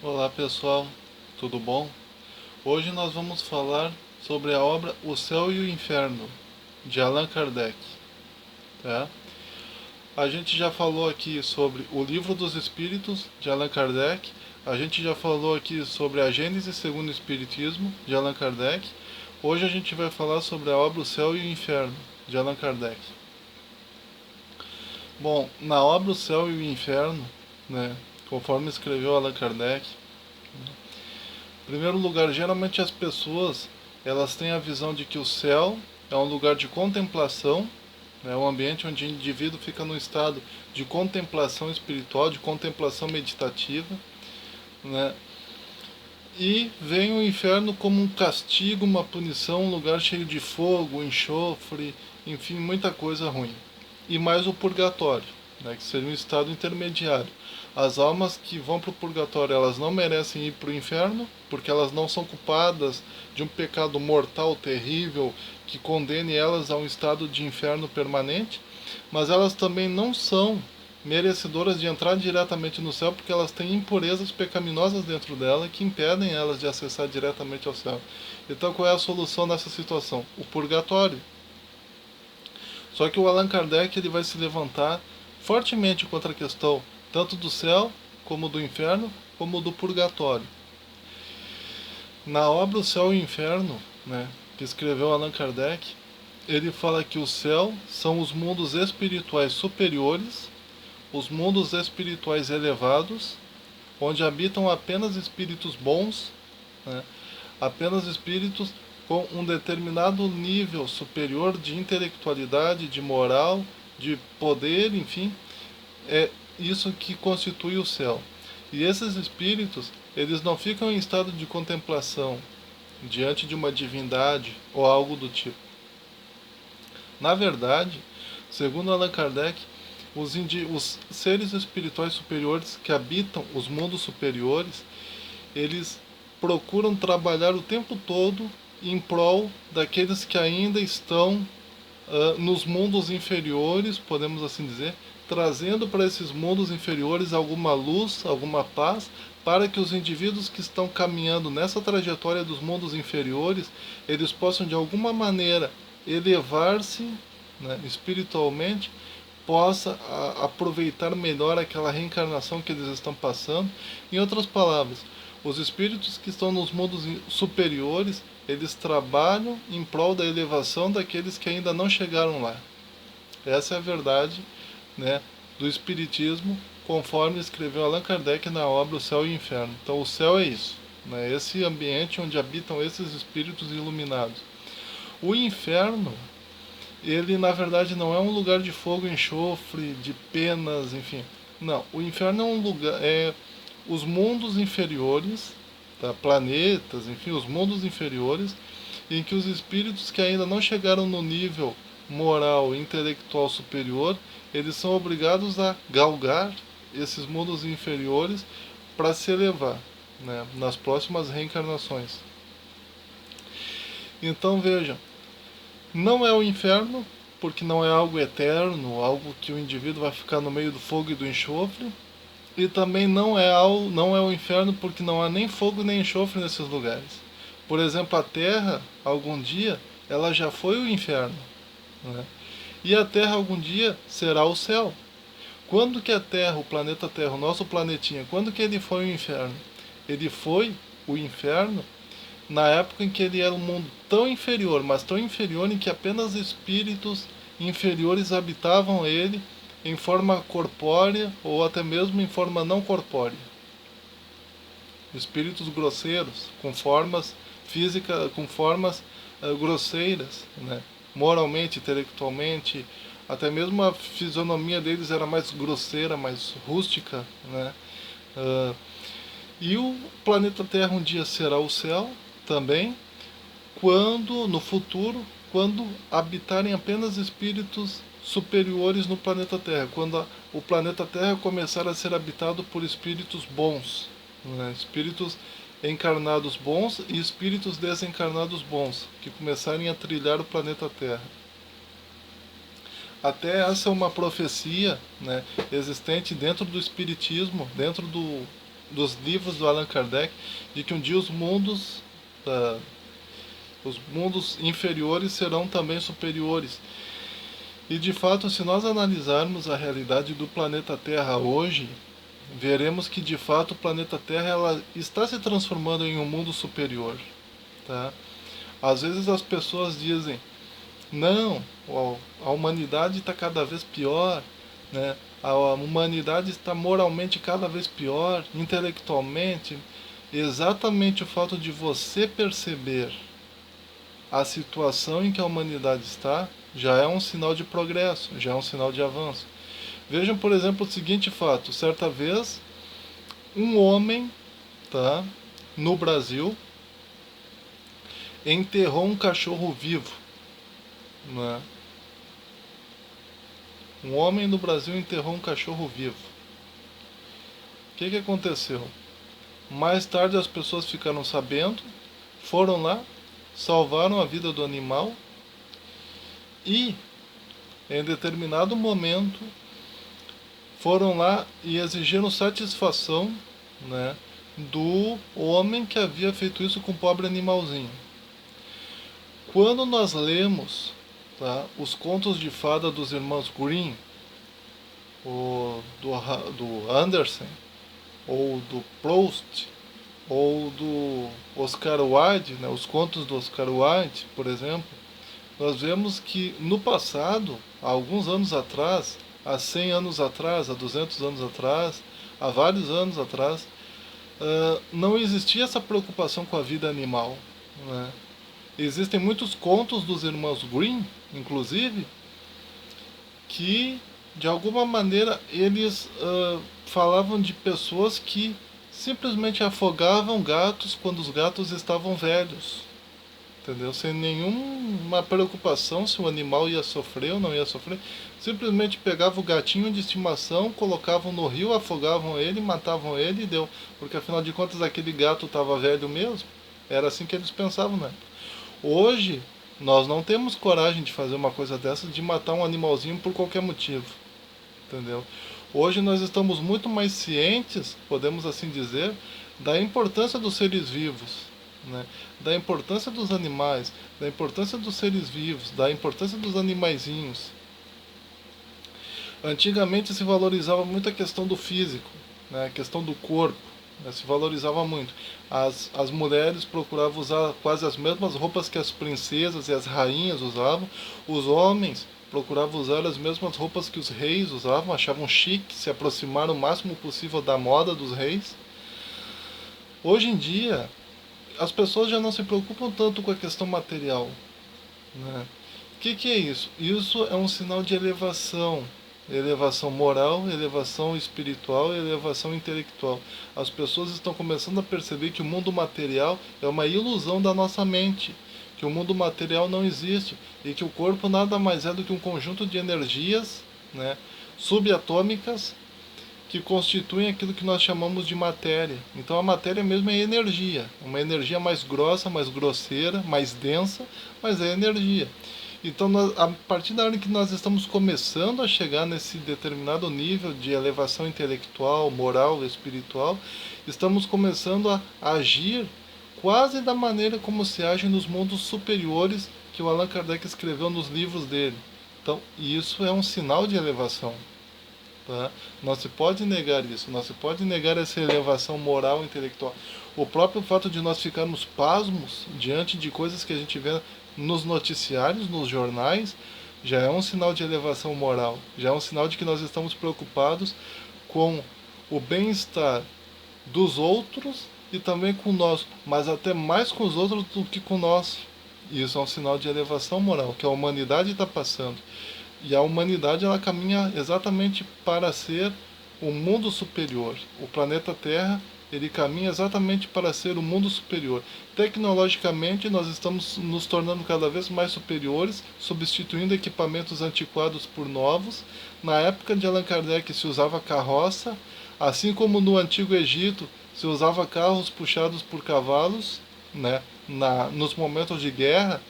Olá pessoal, tudo bom? Hoje nós vamos falar sobre a obra O Céu e o Inferno, de Allan Kardec. Tá? A gente já falou aqui sobre o Livro dos Espíritos, de Allan Kardec. A gente já falou aqui sobre a Gênese segundo o Espiritismo, de Allan Kardec. Hoje a gente vai falar sobre a obra O Céu e o Inferno, de Allan Kardec. Bom, na obra O Céu e o Inferno, né, conforme escreveu Allan Kardec, em primeiro lugar, geralmente as pessoas elas têm a visão de que o céu é um lugar de contemplação, é um ambiente onde o indivíduo fica num estado de contemplação espiritual, de contemplação meditativa, né? E vem o inferno como um castigo, uma punição, um lugar cheio de fogo, enxofre, enfim, muita coisa ruim. E mais o purgatório, né, que seria um estado intermediário. As almas que vão para o purgatório, elas não merecem ir para o inferno, porque elas não são culpadas de um pecado mortal terrível que condene elas a um estado de inferno permanente, mas elas também não são merecedoras de entrar diretamente no céu, porque elas têm impurezas pecaminosas dentro dela que impedem elas de acessar diretamente ao céu. Então qual é a solução nessa situação? O purgatório. Só que o Allan Kardec ele vai se levantar fortemente contra a questão tanto do céu, como do inferno, como do purgatório. Na obra O Céu e o Inferno, né, que escreveu Allan Kardec, ele fala que o céu são os mundos espirituais superiores, os mundos espirituais elevados, onde habitam apenas espíritos bons, né, apenas espíritos com um determinado nível superior de intelectualidade, de moral, de poder, enfim, é isso que constitui o céu. E esses espíritos, eles não ficam em estado de contemplação diante de uma divindade ou algo do tipo. Na verdade, segundo Allan Kardec, os seres espirituais superiores que habitam os mundos superiores, eles procuram trabalhar o tempo todo em prol daqueles que ainda estão nos mundos inferiores, podemos assim dizer, trazendo para esses mundos inferiores alguma luz, alguma paz, para que os indivíduos que estão caminhando nessa trajetória dos mundos inferiores, eles possam de alguma maneira elevar-se, né, espiritualmente, possa aproveitar melhor aquela reencarnação que eles estão passando. Em outras palavras, os espíritos que estão nos mundos superiores, eles trabalham em prol da elevação daqueles que ainda não chegaram lá. Essa é a verdade, né, do Espiritismo, conforme escreveu Allan Kardec na obra O Céu e o Inferno. Então o céu é isso, né, esse ambiente onde habitam esses espíritos iluminados. O inferno, ele na verdade não é um lugar de fogo e enxofre, de penas, enfim. Não, o inferno é um lugar, os mundos inferiores, tá? Planetas, enfim, os mundos inferiores, em que os espíritos que ainda não chegaram no nível moral e intelectual superior, eles são obrigados a galgar esses mundos inferiores para se elevar, né, nas próximas reencarnações. Então vejam, não é o inferno, porque não é algo eterno, algo que o indivíduo vai ficar no meio do fogo e do enxofre, e também não é o inferno porque não há nem fogo nem enxofre nesses lugares. Por exemplo, a Terra, algum dia, ela já foi o inferno, né? E a Terra algum dia será o céu. Quando que a Terra, o planeta Terra, o nosso planetinha, quando que ele foi o inferno? Ele foi o inferno na época em que ele era um mundo tão inferior, mas tão inferior em que apenas espíritos inferiores habitavam ele em forma corpórea ou até mesmo em forma não corpórea. Espíritos grosseiros, com formas físicas, com formas grosseiras, né? Moralmente, intelectualmente, até mesmo a fisionomia deles era mais grosseira, mais rústica, né? E o planeta Terra um dia será o céu também, quando no futuro, quando habitarem apenas espíritos superiores no planeta Terra, quando o planeta Terra começar a ser habitado por espíritos bons, né? Espíritos encarnados bons e espíritos desencarnados bons, que começarem a trilhar o planeta Terra. Até essa é uma profecia, né, existente dentro do espiritismo, dentro dos livros do Allan Kardec, de que um dia os mundos inferiores serão também superiores. E de fato, se nós analisarmos a realidade do planeta Terra hoje, veremos que de fato o planeta Terra ela está se transformando em um mundo superior. Tá? Às vezes as pessoas dizem, não, a humanidade está cada vez pior, né? A humanidade está moralmente cada vez pior, intelectualmente. Exatamente o fato de você perceber a situação em que a humanidade está já é um sinal de progresso, já é um sinal de avanço. Vejam, por exemplo, o seguinte fato: certa vez, um homem, tá, no Brasil, enterrou um cachorro vivo. Né? Um homem no Brasil enterrou um cachorro vivo. O que aconteceu? Mais tarde as pessoas ficaram sabendo, foram lá, salvaram a vida do animal e, em determinado momento, foram lá e exigiram satisfação, né, do homem que havia feito isso com o pobre animalzinho. Quando nós lemos, tá, os contos de fada dos irmãos Grimm, do Andersen, ou do Proust, ou do Oscar Wilde, né, os contos do Oscar Wilde, por exemplo, nós vemos que no passado, há alguns anos atrás, há 100 anos atrás, há 200 anos atrás, há vários anos atrás, não existia essa preocupação com a vida animal. Né? Existem muitos contos dos irmãos Grimm, inclusive, que de alguma maneira eles falavam de pessoas que simplesmente afogavam gatos quando os gatos estavam velhos, entendeu? Sem nenhuma preocupação se o animal ia sofrer ou não ia sofrer. Simplesmente pegavam o gatinho de estimação, colocavam no rio, afogavam ele, matavam ele e deu. Porque afinal de contas aquele gato estava velho mesmo. Era assim que eles pensavam, né? Hoje nós não temos coragem de fazer uma coisa dessas, de matar um animalzinho por qualquer motivo, entendeu? Hoje nós estamos muito mais cientes, podemos assim dizer, da importância dos seres vivos, né? Da importância dos animais, da importância dos seres vivos, da importância dos animaizinhos. Antigamente se valorizava muito a questão do físico, né? A questão do corpo, né? Se valorizava muito. As mulheres procuravam usar quase as mesmas roupas que as princesas e as rainhas usavam. Os homens procuravam usar as mesmas roupas que os reis usavam, achavam chique, se aproximaram o máximo possível da moda dos reis. Hoje em dia, as pessoas já não se preocupam tanto com a questão material. Né? O que é isso? Isso é um sinal de elevação. Elevação moral, elevação espiritual, elevação intelectual. As pessoas estão começando a perceber que o mundo material é uma ilusão da nossa mente, que o mundo material não existe e que o corpo nada mais é do que um conjunto de energias, né, subatômicas que constituem aquilo que nós chamamos de matéria. Então a matéria mesmo é energia, uma energia mais grossa, mais grosseira, mais densa, mas é energia. Então, a partir da hora que nós estamos começando a chegar nesse determinado nível de elevação intelectual, moral, espiritual, estamos começando a agir quase da maneira como se age nos mundos superiores que o Allan Kardec escreveu nos livros dele. Então, isso é um sinal de elevação. Tá? Não se pode negar isso, não se pode negar essa elevação moral e intelectual. O próprio fato de nós ficarmos pasmos diante de coisas que a gente vê nos noticiários, nos jornais, já é um sinal de elevação moral, já é um sinal de que nós estamos preocupados com o bem-estar dos outros e também com o nosso, mas até mais com os outros do que com o nosso. E isso é um sinal de elevação moral que a humanidade está passando. E a humanidade ela caminha exatamente para ser o mundo superior. O planeta Terra ele caminha exatamente para ser o mundo superior. Tecnologicamente, nós estamos nos tornando cada vez mais superiores, substituindo equipamentos antiquados por novos. Na época de Allan Kardec se usava carroça, assim como no Antigo Egito se usava carros puxados por cavalos, né? Nos momentos de guerra.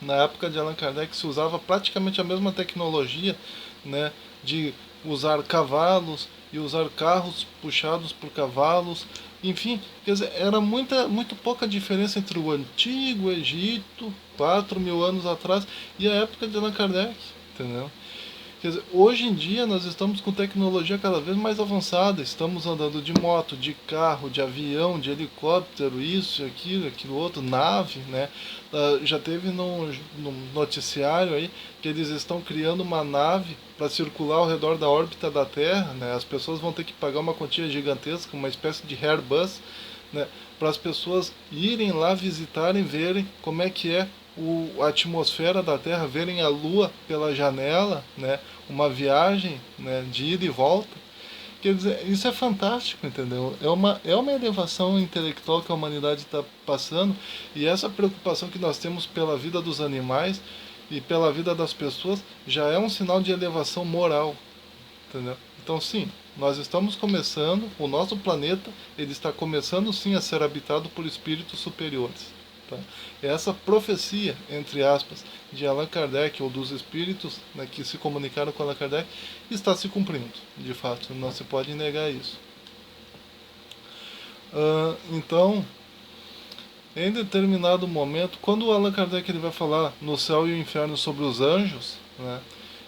Na época de Allan Kardec se usava praticamente a mesma tecnologia, né, de usar cavalos e usar carros puxados por cavalos. Enfim, quer dizer, era muito pouca diferença entre o antigo Egito, 4.000 anos atrás, e a época de Allan Kardec, entendeu? Quer dizer, hoje em dia nós estamos com tecnologia cada vez mais avançada, estamos andando de moto, de carro, de avião, de helicóptero, isso, aquilo outro, nave, né? Já teve no noticiário aí que eles estão criando uma nave para circular ao redor da órbita da Terra, né? As pessoas vão ter que pagar uma quantia gigantesca, uma espécie de Airbus, né? Para as pessoas irem lá visitarem, verem como é que é a atmosfera da Terra, verem a Lua pela janela, né? Uma viagem, né, de ida e volta. Quer dizer, isso é fantástico, entendeu? É uma elevação intelectual que a humanidade está passando, e essa preocupação que nós temos pela vida dos animais e pela vida das pessoas já é um sinal de elevação moral, entendeu? Então, sim, nós estamos começando, o nosso planeta, ele está começando sim a ser habitado por espíritos superiores. Tá? Essa profecia, entre aspas, de Allan Kardec, ou dos espíritos, né, que se comunicaram com Allan Kardec, está se cumprindo, de fato, não se pode negar isso. Então, em determinado momento, quando o Allan Kardec ele vai falar no céu e o inferno sobre os anjos, né,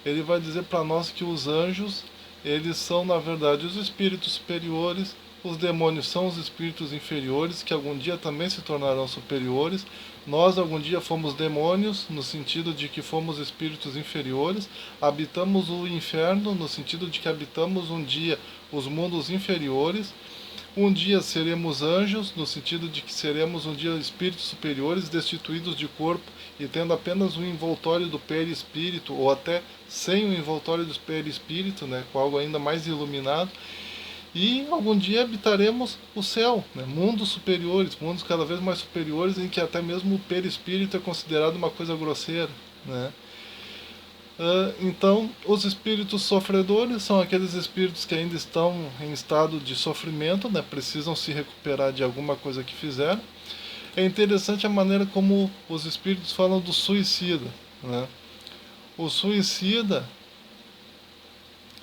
ele vai dizer para nós que os anjos, eles são na verdade os espíritos superiores, os demônios são os espíritos inferiores, que algum dia também se tornarão superiores. Nós algum dia fomos demônios, no sentido de que fomos espíritos inferiores, habitamos o inferno, no sentido de que habitamos um dia os mundos inferiores. Um dia seremos anjos, no sentido de que seremos um dia espíritos superiores, destituídos de corpo e tendo apenas o envoltório do perispírito, ou até sem o envoltório do perispírito, né, com algo ainda mais iluminado. E algum dia habitaremos o céu, né, mundos superiores, mundos cada vez mais superiores, em que até mesmo o perispírito é considerado uma coisa grosseira, né? Então, os espíritos sofredores são aqueles espíritos que ainda estão em estado de sofrimento, né? Precisam se recuperar de alguma coisa que fizeram. É interessante a maneira como os espíritos falam do suicida, né? O suicida,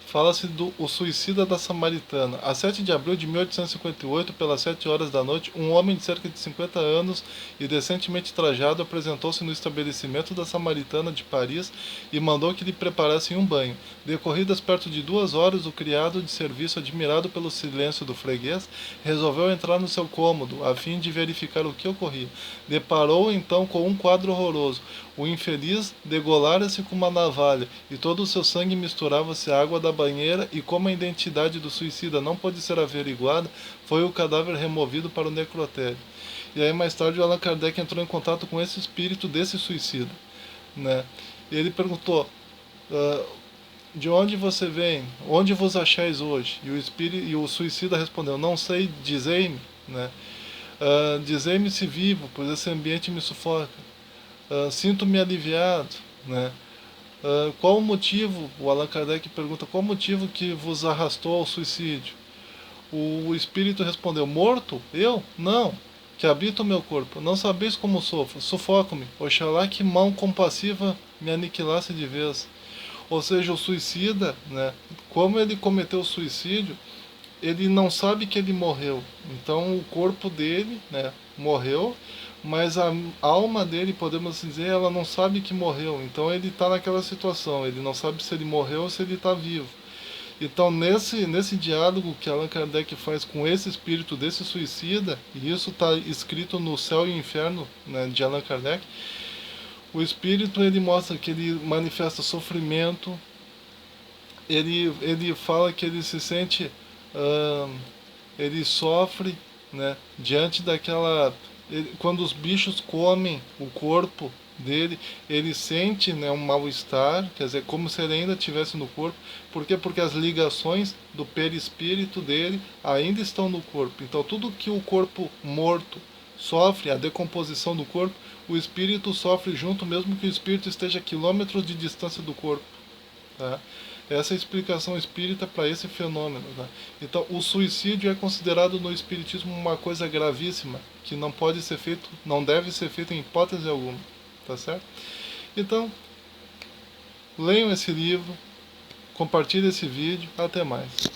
fala-se do o suicida da Samaritana. A 7 de abril de 1858, pelas 7 horas da noite, um homem de cerca de 50 anos e decentemente trajado apresentou-se no estabelecimento da Samaritana de Paris e mandou que lhe preparassem um banho. Decorridas perto de 2 horas, o criado de serviço, admirado pelo silêncio do freguês, resolveu entrar no seu cômodo, a fim de verificar o que ocorria. Deparou então com um quadro horroroso. O infeliz degolara-se com uma navalha, e todo o seu sangue misturava-se à água da banheira, e como a identidade do suicida não pôde ser averiguada, foi o cadáver removido para o necrotério. E aí mais tarde o Allan Kardec entrou em contato com esse espírito desse suicida, né? E ele perguntou, de onde você vem? Onde vos achais hoje? E o suicida respondeu, não sei, dizei-me, né? Dizei-me se vivo, pois esse ambiente me sufoca. Sinto-me aliviado, né? Qual o motivo, o Allan Kardec pergunta, qual o motivo que vos arrastou ao suicídio? O espírito respondeu, morto? Eu? Não, que habita o meu corpo. Não sabeis como sofro, sufoco-me. Oxalá que mão compassiva me aniquilasse de vez. Ou seja, o suicida, né, como ele cometeu o suicídio, ele não sabe que ele morreu. Então o corpo dele, né, morreu, mas a alma dele, podemos dizer, ela não sabe que morreu. Então ele está naquela situação, ele não sabe se ele morreu ou se ele está vivo. Então nesse diálogo que Allan Kardec faz com esse espírito desse suicida, e isso está escrito no Céu e o Inferno, né, de Allan Kardec, o espírito ele mostra que ele manifesta sofrimento, ele fala que ele se sente, ele sofre, né, diante daquela, quando os bichos comem o corpo dele, ele sente, né, um mal-estar, quer dizer, como se ele ainda estivesse no corpo. Por quê? Porque as ligações do perispírito dele ainda estão no corpo. Então tudo que o corpo morto sofre, a decomposição do corpo, o espírito sofre junto, mesmo que o espírito esteja a quilômetros de distância do corpo. Tá? Essa é a explicação espírita para esse fenômeno. Tá? Então, o suicídio é considerado no espiritismo uma coisa gravíssima, que não pode ser feito, não deve ser feito em hipótese alguma. Tá certo? Então, leiam esse livro, compartilhe esse vídeo. Até mais.